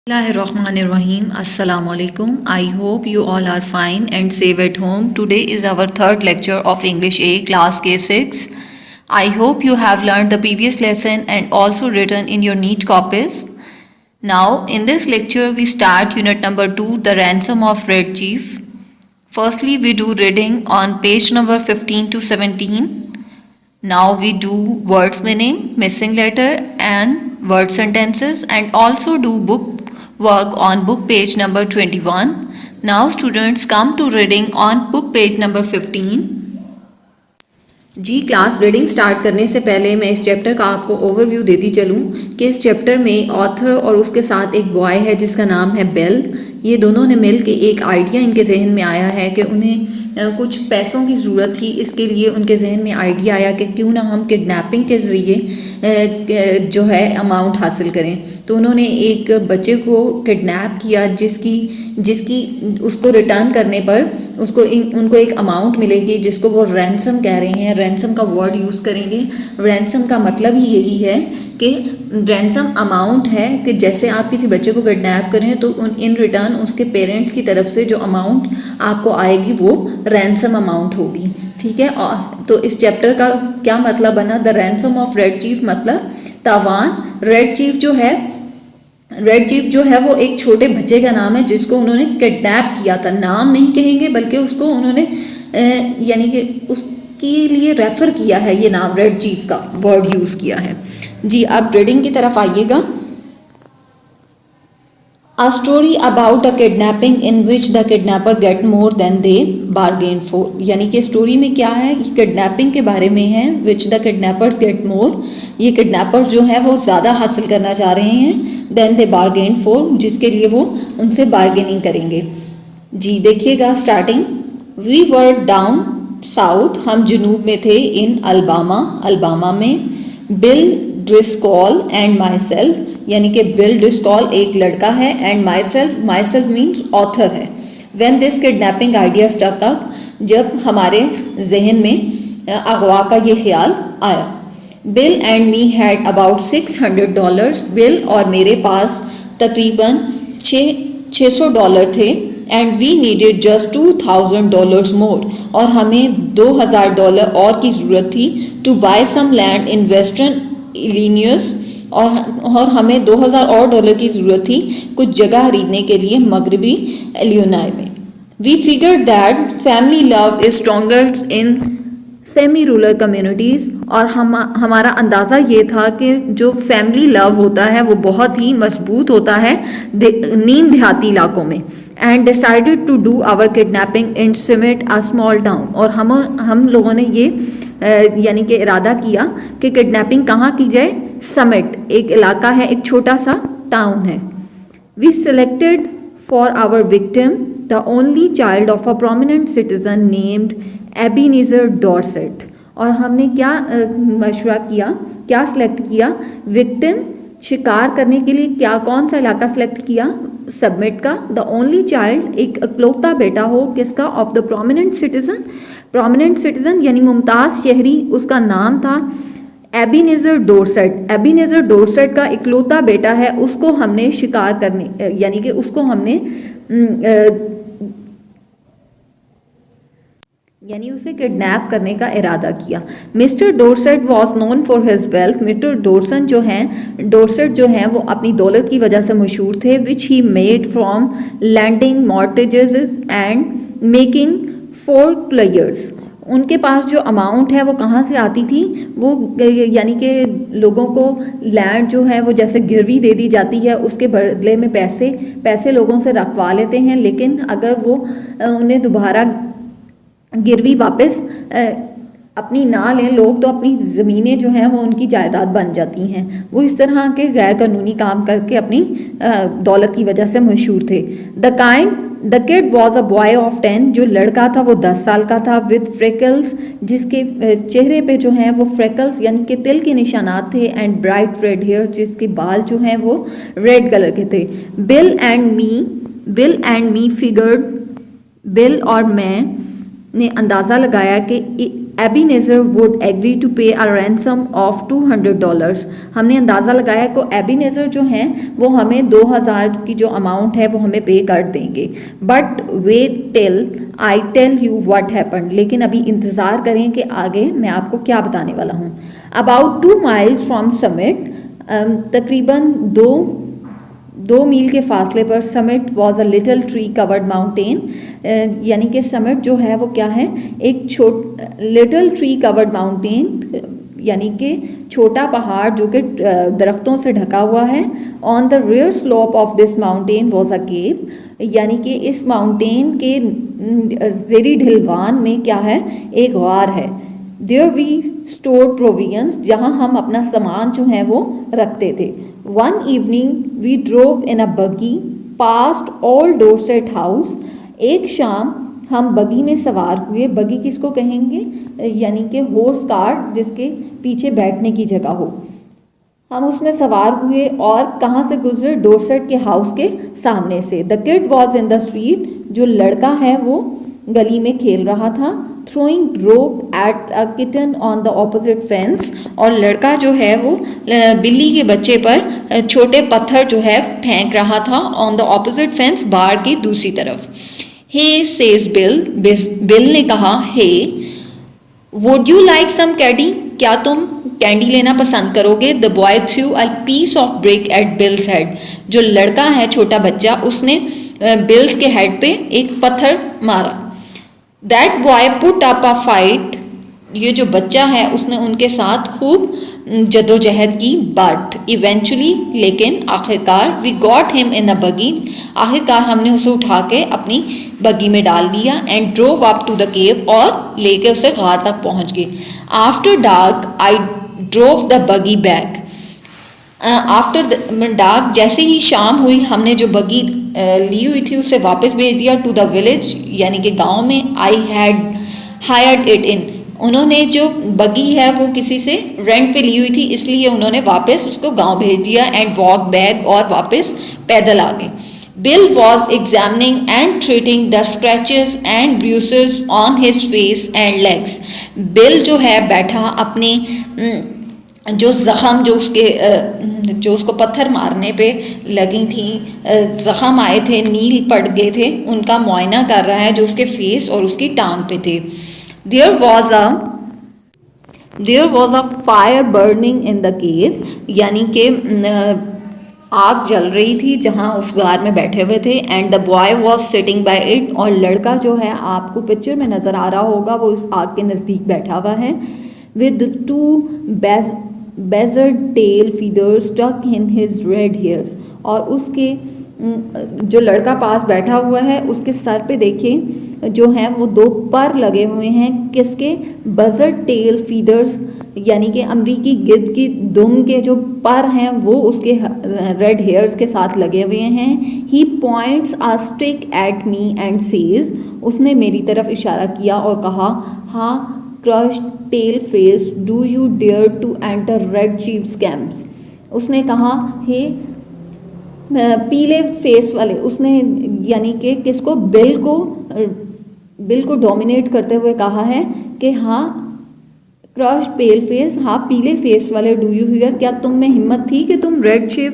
Bismillahirrahmanirrahim. Assalamu alaikum. I hope you all are fine and safe at home. Today is our third lecture of English A class K6. I hope you have learned the previous lesson and also written in your neat copies. Now in this lecture we start unit number 2, the ransom of Red Chief. Firstly we do reading on page number 15 to 17. Now we do words meaning, missing letter and word sentences and also do book work on book page number 21. Now students come to reading on book page number 15. Ji class reading start करने से पहले मैं इस chapter का आपको overview देती चलूं कि इस चैप्टर में ऑथर और उसके साथ एक बॉय है जिसका नाम है बेल। ये दोनों ने मिल के एक आइडिया इनके जहन में आया है कि उन्हें कुछ पैसों की ज़रूरत थी। इसके लिए उनके जहन में आइडिया आया कि क्यों ना हम किडनैपिंग के ज़रिए जो है अमाउंट हासिल करें। तो उन्होंने एक बच्चे को किडनैप किया जिसकी उसको रिटर्न करने पर उनको एक अमाउंट मिलेगी जिसको वो रैंसम कह रहे हैं। रैंसम का वर्ड यूज़ करेंगे। रैंसम का मतलब ही यही है कि रैंसम अमाउंट है कि जैसे आप किसी बच्चे को किडनैप करें तो इन रिटर्न उसके पेरेंट्स की तरफ से जो अमाउंट आपको आएगी वो रैंसम अमाउंट होगी। ठीक है। और तो इस चैप्टर का क्या मतलब बना, the ransom of red chief मतलब तावान। रेड चीफ जो है वो एक छोटे बच्चे का नाम है जिसको उन्होंने किडनैप किया था। नाम नहीं कहेंगे बल्कि उसको उन्होंने यानी कि उसके लिए रेफ़र किया है। ये नाम रेड चीफ का वर्ड यूज़ किया है। जी अब रीडिंग की तरफ आइएगा। A story about a kidnapping in which the kidnapper get more than they bargained for। यानी कि स्टोरी में क्या है, ये किडनैपिंग के बारे में है। which the kidnappers get more, ये किडनैपर्स जो हैं वो ज़्यादा हासिल करना चाह रहे हैं than they bargained for, जिसके लिए वो उनसे बार्गेनिंग करेंगे। जी देखिएगा starting. We were down south, हम जुनूब में थे। in अल्बामा में। Bill Driscoll and myself, यानी कि बिल ड्रिस्कॉल एक लड़का है and myself means author है। When this kidnapping idea stuck up, जब हमारे जहन में अगवा का ये ख्याल आया। Bill and me had about $600, Bill और मेरे पास तकरीबन $600 थे। And we needed just $2,000 more, और हमें $2,000 और की ज़रूरत थी। To buy some land in western Illinois, और हमें $2,000 और की ज़रूरत थी कुछ जगह खरीदने के लिए मगरबी इलिनॉय में। We figure that family love is stronger in semi rural communities, और हमारा अंदाज़ा ये था कि जो फैमिली लव होता है वो बहुत ही मजबूत होता है नीम देहाती इलाकों में। And decided to do our kidnapping in summit a small town, और हम लोगों ने ये यानी कि इरादा किया कि किडनैपिंग कहाँ की जाए। समिट एक इलाका है, एक छोटा सा टाउन है। We selected for our victim the only child of a prominent citizen named Ebenezer Dorset, और हमने क्या मशवरा किया, क्या सिलेक्ट किया, विक्टिम शिकार करने के लिए कौन सा इलाका सेलेक्ट किया, सबमिट का। द ओनली चाइल्ड एक अकलौता बेटा हो किसका, ऑफ द प्रोमिनेंट सिटीजन यानी मुमताज़ शहरी, उसका नाम था एबीनेज़र डॉर्सेट का इकलौता बेटा है। उसको हमने शिकार करने यानी कि उसको हमने यानी उसे किडनैप करने का इरादा किया। Mister Dorset was known for his wealth, mister Dorset जो हैं वो अपनी दौलत की वजह से मशहूर थे। Which he made from lending mortgages and making foreclosures, उनके पास जो अमाउंट है वो कहाँ से आती थी, वो यानी कि लोगों को लैंड जो है वो जैसे गिरवी दे दी जाती है, उसके बदले में पैसे लोगों से रखवा लेते हैं, लेकिन अगर वो उन्हें दोबारा गिरवी वापस अपनी ना लें लोग तो अपनी ज़मीनें जो हैं वो उनकी जायदाद बन जाती हैं। वो इस तरह के गैर कानूनी काम करके अपनी दौलत की वजह से मशहूर थे। The kid was a boy of 10, जो लड़का था वो 10 साल का था। विद फ्रेकल्स, जिसके चेहरे पे जो हैं वो फ्रेकल्स यानी कि तिल के निशानात थे। एंड ब्राइट रेड हेयर, जिसके बाल जो हैं वो रेड कलर के थे। Bill and me figured, bill और मैं ने अंदाज़ा लगाया कि एबीनेज़र वुड एग्री टू पे अ रैंसम ऑफ $200। हमने अंदाज़ा लगाया कि एबीनेज़र जो हैं वो हमें 2000 की जो अमाउंट है वो हमें पे कर देंगे। But wait till I tell you what happened, लेकिन अभी इंतज़ार करें कि आगे मैं आपको क्या बताने वाला हूँ। अबाउट 2 miles फ्रॉम समिट, तकरीबन 2 मील के फासले पर summit was a little tree covered mountain, यानी कि समिट जो है वो क्या है, एक लिटिल ट्री कवर्ड माउंटेन, यानी कि छोटा पहाड़ जो कि दरख्तों से ढका हुआ है। On the rear slope of this mountain was a cave, यानी कि इस माउंटेन के ज़ेरी ढलवान में क्या है, एक गार है। देयर वी स्टोर प्रोविजंस, जहाँ हम अपना सामान जो है वो रखते थे। वन इवनिंग वी ड्रोव इन अ बगी पास्ट ऑल डोरसेट हाउस, एक शाम हम बगी में सवार हुए। बगी किसको कहेंगे, यानी कि हॉर्स कार्ट, जिसके पीछे बैठने की जगह हो। हम उसमें सवार हुए और कहाँ से गुजरे, डोरसेट के हाउस के सामने से। The kid was in the street, जो लड़का है वो गली में खेल रहा था। थ्रोइंग रोक at a kitten on the opposite fence, और लड़का जो है वो बिल्ली के बच्चे पर छोटे पत्थर जो है फेंक रहा था। ऑन द ऑपोजिट फेंस, बार की दूसरी तरफ। हे सेज बिल, बिल ने कहा, he would you like some candy, क्या तुम कैंडी लेना पसंद करोगे। The boy threw a piece of brick at Bill's head, जो लड़का है छोटा बच्चा, उसने बिल्स के हेड पे एक पत्थर मारा। That boy put up a fight, ये जो बच्चा है उसने उनके साथ खूब जदोजहद की। बट इवेंचुअली, लेकिन आखिरकार, वी गॉट हिम इन अ बगी, आखिरकार हमने उसे उठा के अपनी बगी में डाल दिया। And drove up to the cave, और लेके उसे गार तक पहुंच गए। After dark I drove the buggy back, after dark, जैसे ही शाम हुई हमने जो बगी ली हुई थी उसे वापस भेज दिया। टू द विलेज, यानी कि गांव में। I had hired it in, उन्होंने जो बगी है वो किसी से रेंट पे ली हुई थी, इसलिए उन्होंने वापस उसको गांव भेज दिया। एंड वॉक बैक, और वापस पैदल आ गए। Bill was examining and treating the scratches and bruises on his face and legs, bill जो है बैठा अपने जो ज़ख़म जो उसको पत्थर मारने पे लगी थी, ज़ख़म आए थे, नील पड़ गए थे, उनका मुआयना कर रहा है जो उसके फेस और उसकी टांग पे थे। There was a fire burning in the cave, यानी कि आग जल रही थी जहाँ उस गार में बैठे हुए थे। And the boy was sitting bye it, और लड़का जो है आपको पिक्चर में नज़र आ रहा होगा, वो इस आग के नज़दीक बैठा हुआ है। With 2 buzzard tail feathers stuck in his red hairs, और उसके जो लड़का पास बैठा हुआ है उसके सर पे देखिए जो हैं वो 2 पर लगे हुए हैं। किसके, बजर्ड टेल फीदर्स, यानी कि अमरीकी गिद्ध की दुम के जो पर हैं वो उसके रेड हेयर्स के साथ लगे हुए हैं। He points a stick at me and says, उसने मेरी तरफ इशारा किया और कहा, ha cursed pale face, do you dare to enter Red Chief's camps, उसने कहा, हे पीले फेस वाले, उसने यानी कि किसको, बिल को डोमिनेट करते हुए कहा है कि हाँ क्रश्ड पेल फेस, हाँ पीले फेस वाले, डू यू हियर, क्या तुम में हिम्मत थी कि तुम Red Chief,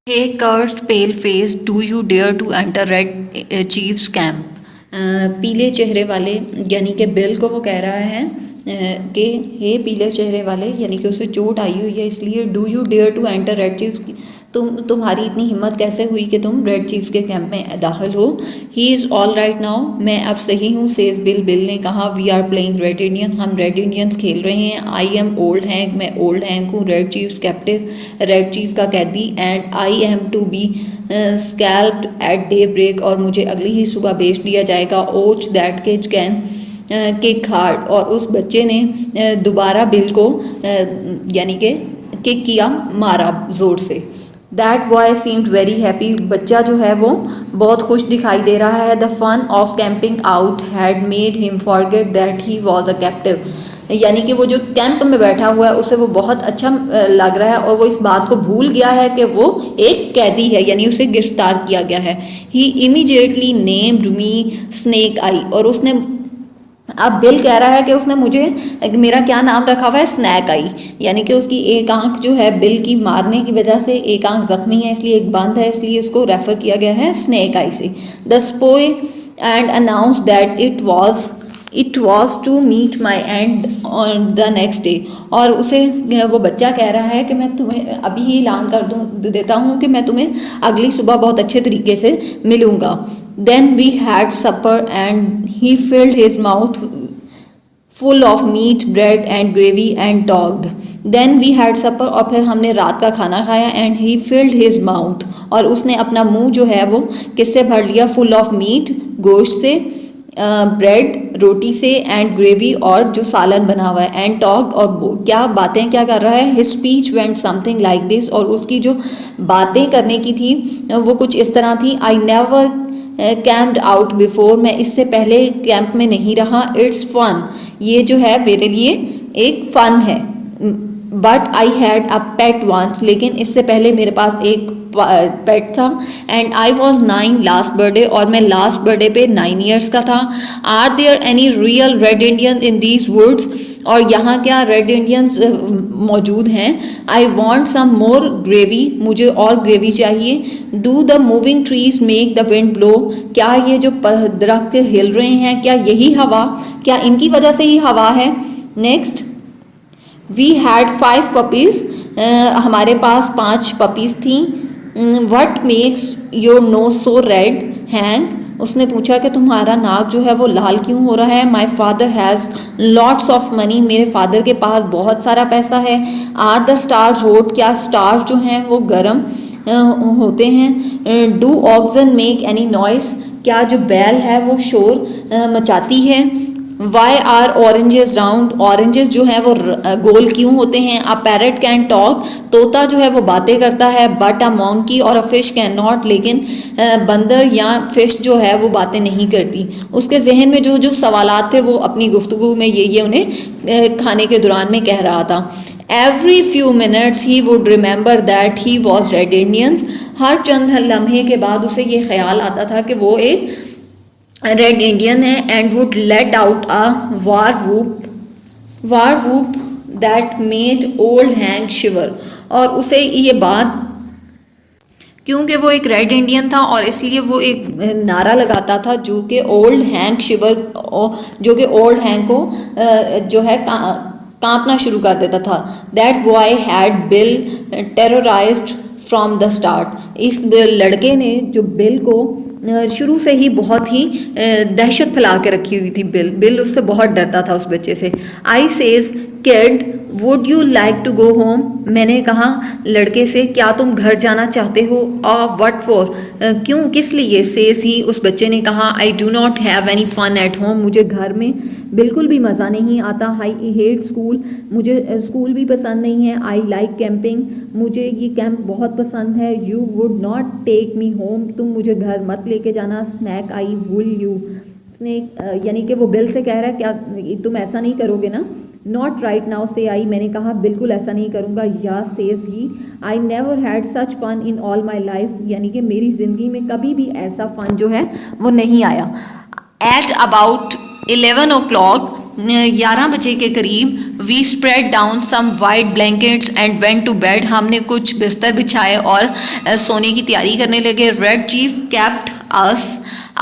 hey cursed pale face, do you dare to enter Red Chief's camp, पीले चेहरे वाले, यानी कि बिल को वो कह रहा है कि हे पीले चेहरे वाले, यानी कि उसे चोट आई हुई है इसलिए। Do you dare to enter Red Chief's, तुम्हारी इतनी हिम्मत कैसे हुई कि तुम रेड चीफ्स के कैंप में दाखिल हो। He is all right now, मैं अब सही हूँ, सेज बिल, बिल ने कहा। We are playing Red Indians, हम रेड इंडियंस खेल रहे हैं। आई एम ओल्ड हैंक, मैं ओल्ड हैंक हूँ। Red Chief's captive, Red Chief का कैदी। And I am to be scalped at daybreak, और मुझे अगली ही सुबह बेच दिया जाएगा। Ouch that kid can kick hard, और उस बच्चे ने दोबारा बिल को यानी कि किक किया, मारा ज़ोर से। That boy seemed very happy, बच्चा जो है वो बहुत खुश दिखाई दे रहा है। The fun of camping out had made him forget that he was a captive, यानी कि वो जो कैंप में बैठा हुआ है उसे वो बहुत अच्छा लग रहा है और वो इस बात को भूल गया है कि वो एक कैदी है, यानी उसे गिरफ्तार किया गया है। ही इमीडिएटली नेम्ड मी स्नेक आई, और उसने अब बिल कह रहा है कि उसने मुझे मेरा क्या नाम रखा हुआ है, स्नैक आई, यानी कि उसकी एक आंख जो है बिल की मारने की वजह से एक आंख जख्मी है, इसलिए एक बंद है, इसलिए उसको रेफर किया गया है स्नैक आई से। The spy and announce that it was to meet my end on the next day. और उसे वो बच्चा कह रहा है कि मैं तुम्हें अभी ही ऐलान कर देता हूँ कि मैं तुम्हें अगली सुबह बहुत अच्छे तरीके से मिलूँगा। Then we had supper and he filled his mouth full of meat, bread and gravy and talked. Then we had supper और फिर हमने रात का खाना खाया and he filled his mouth और उसने अपना मुंह जो है वो किससे भर लिया, full of meat गोश्त से, ब्रेड रोटी से, एंड ग्रेवी और जो सालन बना हुआ है, एंड टॉक और क्या बातें क्या कर रहा है, his speech went something like this और उसकी जो बातें करने की थी वो कुछ इस तरह थी। आई नेवर कैम्प्ड आउट बिफोर, मैं इससे पहले कैंप में नहीं रहा। इट्स फन, ये जो है मेरे लिए एक फ़न है। But I had a pet once, लेकिन इससे पहले मेरे पास एक पेट था। And I was 9 last birthday, और मैं लास्ट बर्थडे पे 9 ईयर्स का था। Are there any real red Indian in these woods, और यहाँ क्या रेड इंडियंस मौजूद हैं। I want some more gravy, मुझे और ग्रेवी चाहिए। Do the moving trees make the wind blow, क्या ये जो दरख्त हिल रहे हैं क्या यही हवा, क्या इनकी वजह से ही हवा है। नेक्स्ट, वी हैड 5 पपीज़, हमारे पास 5 पपीज़ थी। What makes your nose so red hang, उसने पूछा कि तुम्हारा नाक जो है वो लाल क्यों हो रहा है। My father has lots of money, मेरे फादर के पास बहुत सारा पैसा है। आर द स्टार्स हॉट, क्या स्टार्स जो हैं वो गर्म होते हैं। Do oxen make any noise, क्या जो बैल है वो शोर मचाती है। Why are oranges round, oranges जो हैं वो गोल क्यों होते हैं। अ पैरट कैन टॉक, तोता जो है वो बातें करता है। बट अ मॉन्की और अ फिश कैन नॉट, लेकिन बंदर या फिश जो है वो बातें नहीं करती। उसके जहन में जो जो सवालात थे वो अपनी गुफ्तगू में ये उन्हें खाने के दौरान में कह रहा था। Every few minutes he would remember that he was Red Indians, हर चंद लम्हे के बाद उसे ये ख्याल आता था कि वो एक रेड इंडियन है। And would let out a war whoop that made old Hank shiver, और उसे ये बात, क्योंकि वो एक रेड इंडियन था और इसलिए वो एक नारा लगाता था जो कि ओल्ड हैंग शिवर, जो कि ओल्ड हैंग को जो है कांपना शुरू कर देता था। That boy had Bill terrorized from the start, इस लड़के ने जो बिल को शुरू से ही बहुत ही दहशत फैला के रखी हुई थी। बिल उससे बहुत डरता था, उस बच्चे से। I says kid would you like to go home, मैंने कहा लड़के से क्या तुम घर जाना चाहते हो। व्हाट फॉर, क्यों किस लिए। सेज ही, उस बच्चे ने कहा I do not have any fun at home, मुझे घर में बिल्कुल भी मज़ा नहीं आता। आई हेट स्कूल, मुझे स्कूल भी पसंद नहीं है। आई लाइक कैंपिंग, मुझे ये कैंप बहुत पसंद है। You would not take me home, तुम मुझे घर मत लेके जाना। स्नैक आई विल यू, उसने यानी कि वो बिल से कह रहा है क्या तुम ऐसा नहीं करोगे ना। नॉट राइट नाउ से आई, मैंने कहा बिल्कुल ऐसा नहीं करूँगा। या says he, I never had such fun in all my life, यानी कि मेरी ज़िंदगी में कभी भी ऐसा फ़न जो है वो नहीं आया। एट अबाउट 11 o'clock, 11 बजे के करीब, we spread down some white blankets and went to bed, हमने कुछ बिस्तर बिछाए और सोने की तैयारी करने लगे। Red chief kept us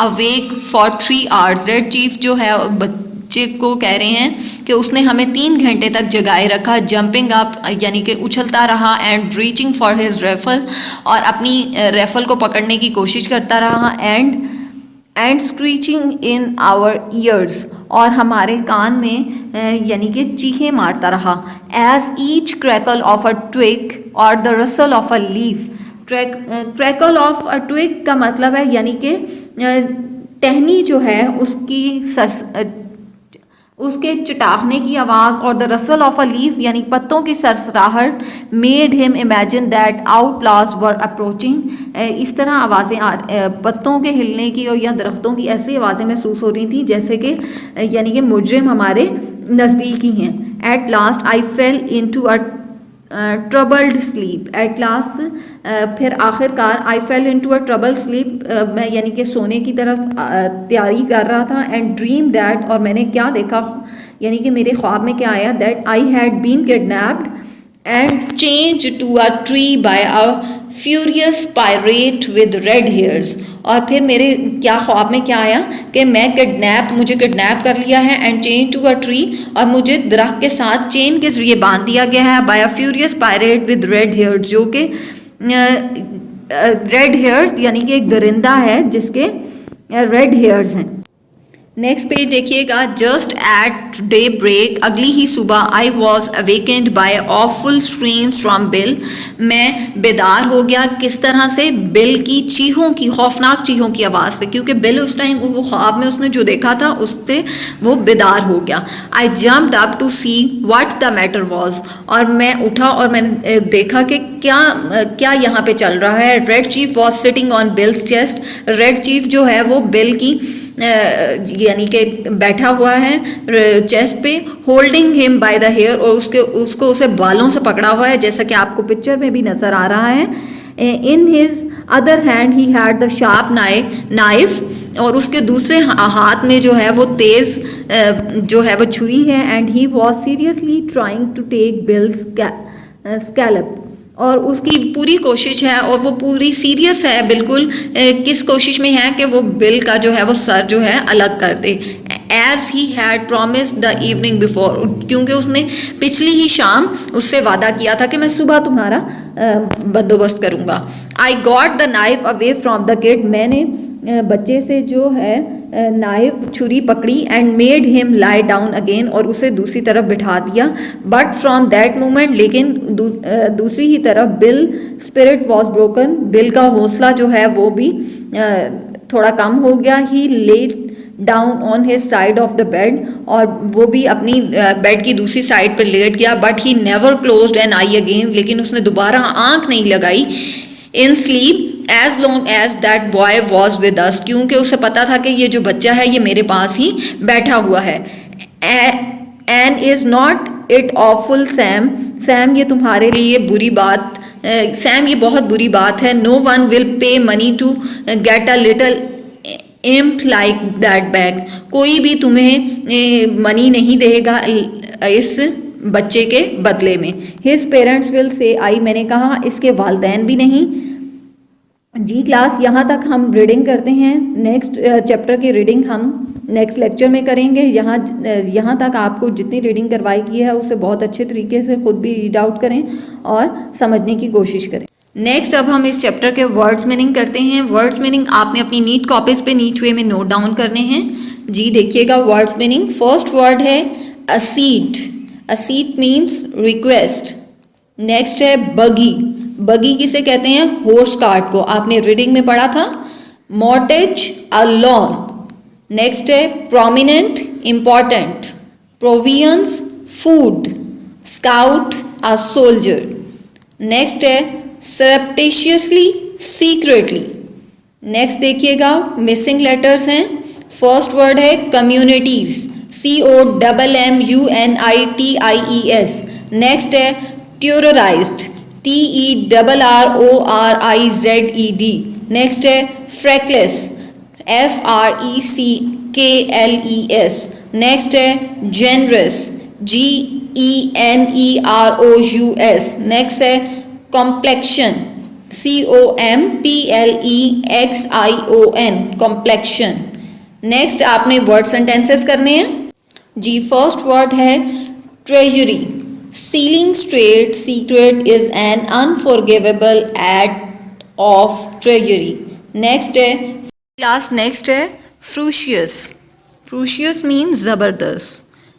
awake for 3 hours, red chief जो है बच्चे को कह रहे हैं कि उसने हमें 3 घंटे तक जगाए रखा। जंपिंग अप यानी कि उछलता रहा, and reaching for his rifle, और अपनी राइफल को पकड़ने की कोशिश करता रहा। And screeching in our ears, और हमारे कान में यानी कि चीखें मारता रहा। As each crackle of a twig और the rustle of a leaf, crackle of a twig का मतलब है यानी कि टहनी जो है उसके चटाखने की आवाज़, और the rustle of a leaf यानी पत्तों की सरसराहट। Made him imagine that outlaws were approaching, इस तरह आवाज़ें पत्तों के हिलने की और या दरख्तों की ऐसी आवाज़ें महसूस हो रही थी जैसे कि यानी कि मुजरिम हमारे नज़दीक ही हैं। At last I fell into a troubled sleep at last, फिर आखिरकार I fell into a trouble sleep, मैं यानी कि सोने की तरफ तैयारी कर रहा था, एंड ड्रीम दैट, और मैंने क्या देखा यानी कि मेरे ख्वाब में क्या आया, that I had been kidnapped and change to a tree by a furious pirate with red hairs, और फिर मेरे क्या ख्वाब में क्या आया कि मुझे किडनैप कर लिया है and chain to a tree, और मुझे दरख्त के साथ चेन के जरिए बांध दिया गया है by a furious pirate with red hairs, जो कि रेड हेयर्स यानी कि एक दरिंदा है जिसके रेड हेयर्स हैं। नेक्स्ट पेज देखिएगा, जस्ट एट डे ब्रेक, अगली ही सुबह, I was awakened by awful screams from Bill, मैं बेदार हो गया किस तरह से, बिल की चीहों की, खौफनाक चीहों की आवाज़ से, क्योंकि बिल उस टाइम वो ख्वाब में उसने जो देखा था उससे वो बेदार हो गया। I jumped up to see what the matter was, और मैं उठा और मैंने देखा कि क्या यहाँ पे चल रहा है। Red chief was sitting on bills chest, red chief जो है वो बिल की यानी कि बैठा हुआ है चेस्ट पे, holding him by the hair, और उसको उसे बालों से पकड़ा हुआ है जैसा कि आपको पिक्चर में भी नजर आ रहा है। In his other hand he had the sharp knife, और उसके दूसरे हाथ में जो है वो तेज जो है वो छुरी है, and he was seriously trying to take Bill's scalp, और उसकी पूरी कोशिश है और वो पूरी सीरियस है बिल्कुल, किस कोशिश में है कि वो बिल का जो है वो सर जो है अलग कर दे। As he had promised the evening before, क्योंकि उसने पिछली ही शाम उससे वादा किया था कि मैं सुबह तुम्हारा बंदोबस्त करूँगा। I got the knife away from the kid, मैंने बच्चे से जो है नाइफ छुरी पकड़ी, and made him lie down again, और उसे दूसरी तरफ बिठा दिया। बट फ्रॉम दैट मोमेंट, लेकिन दूसरी ही तरफ bill spirit was broken, bill का हौसला जो है वो भी थोड़ा कम हो गया। He laid down on his side of the bed, और वो भी अपनी बेड की दूसरी साइड पर लेट गया। But he never closed an eye again, लेकिन उसने दोबारा आंख नहीं लगाई in sleep as long as that boy was with us, क्योंकि उसे पता था कि ये जो बच्चा है ये मेरे पास ही बैठा हुआ है। And is not it awful Sam, Sam ये तुम्हारे लिए बुरी बात, सैम ये बहुत बुरी बात है। No one will pay money to get a little imp like that back, कोई भी तुम्हें मनी नहीं देगा इस बच्चे के बदले में। हिज पेरेंट्स विल से आई, मैंने कहा इसके वालदैन भी नहीं। जी क्लास, यहाँ तक हम रीडिंग करते हैं। नेक्स्ट चैप्टर की रीडिंग हम नेक्स्ट लेक्चर में करेंगे। यहाँ तक आपको जितनी रीडिंग करवाई गई है उसे बहुत अच्छे तरीके से खुद भी रीड आउट करें और समझने की कोशिश करें। नेक्स्ट अब हम इस चैप्टर के वर्ड्स मीनिंग करते हैं। वर्ड्स मीनिंग आपने अपनी नीट कॉपीज पे नीट वे में नोट डाउन करने हैं। जी देखिएगा वर्ड्स मीनिंग। फर्स्ट वर्ड है असीट, असीट मीन्स रिक्वेस्ट। नेक्स्ट है बगी, बगी किसे कहते हैं? हॉर्स कार्ट को, आपने रीडिंग में पढ़ा था। मॉर्टेज अ लॉन। नेक्स्ट है prominent, important. प्रोवियंस food. Scout a soldier. Next है सरप्टिशियसली, सीक्रेटली। नेक्स्ट देखिएगा मिसिंग लेटर्स हैं। फर्स्ट वर्ड है कम्युनिटीज, COMMUNITIES। नेक्स्ट है टेरराइज्ड, TERRORIZED। नेक्स्ट है फ्रेकलेस, FRECKLES। नेक्स्ट है जेनरस, GENEROUS। नेक्स्ट है कॉम्प्लेक्शन, COMPLEXION, कॉम्प्लेक्शन। नेक्स्ट आपने वर्ड सेंटेंसेस करने हैं। जी फर्स्ट वर्ड है treasury. Sealing straight secret is an unforgivable act of treachery. Next है class, next है ferocious. Ferocious means जबरदस्त।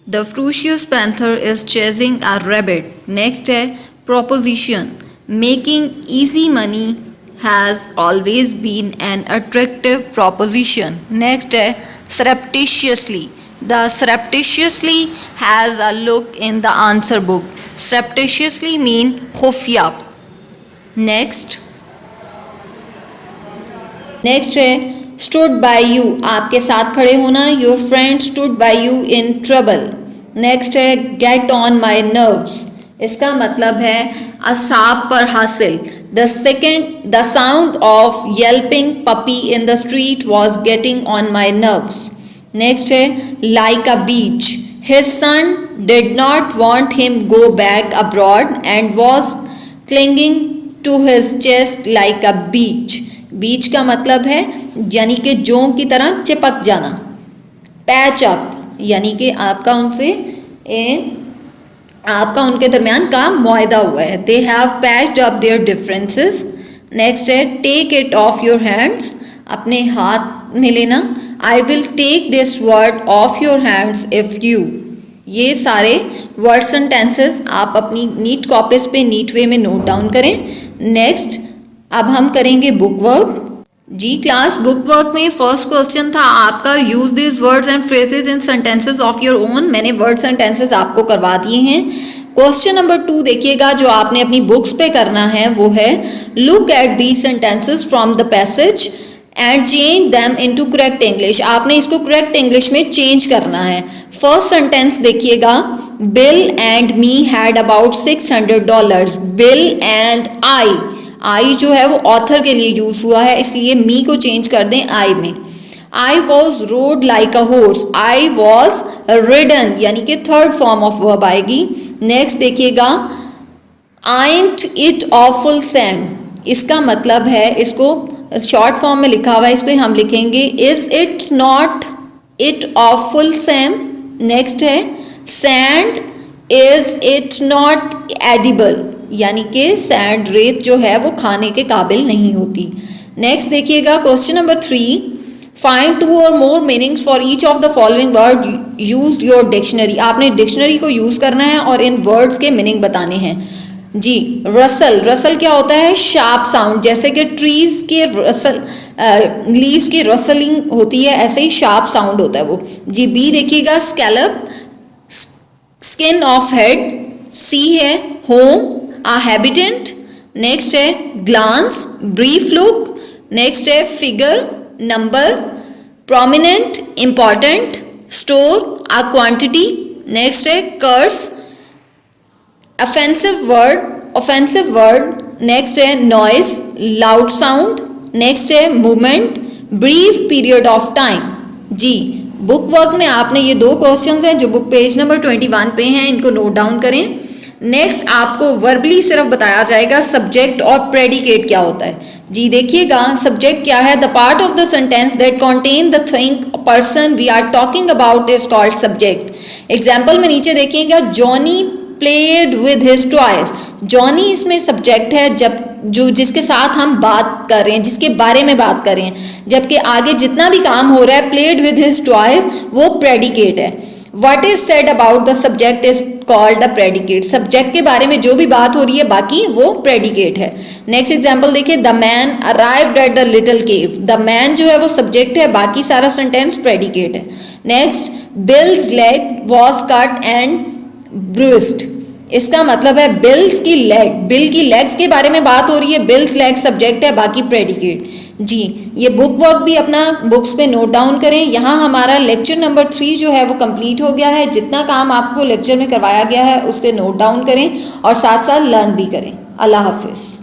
The ferocious panther is chasing a rabbit. Next है proposition. Making easy money has always been an attractive proposition. Next है surreptitiously. The surreptitiously has a look in the answer book. Surreptitiously mean खुफिया। Next है stood by you, आपके साथ खड़े होना। Your friend stood by you in trouble. Next है get on my nerves, इसका मतलब है असाब पर हासिल। The sound of yelping puppy in the street was getting on my nerves. Next है like a beach. His son did not want him go back abroad and was clinging to his chest like a beach. बीच का मतलब है यानी कि जोंक की तरह चिपक जाना। पैच अप यानी कि आपका उनके दरमियान का मुआहदा हुआ है। They have patched up their differences. Next है take it off your hands, अपने हाथ में लेना। I will take this word off your hands if you. ये सारे वर्ड्स एंड टेंसेस आप अपनी नीट कॉपीज पे नीट वे में नोट डाउन करें। नेक्स्ट अब हम करेंगे बुक वर्क। जी क्लास, बुक वर्क में फर्स्ट क्वेश्चन था आपका use this words and phrases in sentences of your own. मैंने वर्ड्स एंड टेंसेस आपको करवा दिए हैं। क्वेश्चन नंबर 2 देखिएगा, जो आपने अपनी बुक्स पे करना है वो है look at these sentences from the passage and change them into correct English. आपने इसको करेक्ट इंग्लिश में चेंज करना है। फर्स्ट सेंटेंस देखिएगा, bill and me had about $600। Bill and I जो है वो ऑथर के लिए यूज हुआ है, इसलिए मी को चेंज कर दें आई में। I was road like a horse, I was ridden यानी कि थर्ड फॉर्म ऑफ वर्ब आएगी। नेक्स्ट देखिएगा, आइंट इट ऑफुल सैम, इसका मतलब है, इसको शॉर्ट फॉर्म में लिखा हुआ है, इसको हम लिखेंगे is it not it awful Sam. Next है sand, is it not edible यानी कि सैंड रेत जो है वो खाने के काबिल नहीं होती। नेक्स्ट देखिएगा question number 3, find 2 or more meanings for each of the following word, use your dictionary. आपने डिक्शनरी को यूज करना है और इन वर्ड्स के मीनिंग बताने हैं। जी रसल, रसल क्या होता है? शार्प साउंड, जैसे कि ट्रीज के रसल लीव्स की रसलिंग होती है, ऐसे ही शार्प साउंड होता है वो। जी बी देखिएगा, scalp, skin of head. C है होम, a habitant। नेक्स्ट है ग्लांस, ब्रीफ लुक। नेक्स्ट है figure, number. Prominent, important. Store, a quantity. Next है कर्स, ऑफेंसिव वर्ड। नेक्स्ट है नॉइस, लाउड साउंड। नेक्स्ट है movement, brief period of time. जी book work में आपने ये 2 questions हैं जो बुक पेज नंबर 21 पे हैं, इनको नोट डाउन करें। नेक्स्ट आपको वर्बली सिर्फ बताया जाएगा सब्जेक्ट और प्रेडिकेट क्या होता है। जी देखिएगा, सब्जेक्ट क्या है? The part of the sentence that contain the thing person we are talking about is called subject. Example में नीचे देखिएगा, Johnny played with his toys. Johnny इसमें सब्जेक्ट है, जिसके साथ हम बात कर रहे हैं, जिसके बारे में बात कर रहे हैं, जबकि आगे जितना भी काम हो रहा है प्लेड विद हिज टॉयज वो प्रेडिकेट है। What is said about the subject is called the predicate। Subject के बारे में जो भी बात हो रही है बाकी वो प्रेडिकेट है। नेक्स्ट एग्जाम्पल देखिए, the man arrived at the little cave. The man जो है वो सब्जेक्ट है, बाकी सारा सेंटेंस प्रेडिकेट है। Next, bills leg was cut and bruised. इसका मतलब है बिल्स की लेग, बिल की लेग्स के बारे में बात हो रही है, बिल्स लेग सब्जेक्ट है, बाकी प्रेडिकेट। जी ये बुक वर्क भी अपना बुक्स पे नोट डाउन करें। यहाँ हमारा लेक्चर नंबर 3 जो है वो कंप्लीट हो गया है। जितना काम आपको लेक्चर में करवाया गया है उसके नोट डाउन करें और साथ साथ लर्न भी करें। अल्लाह हाफिज़।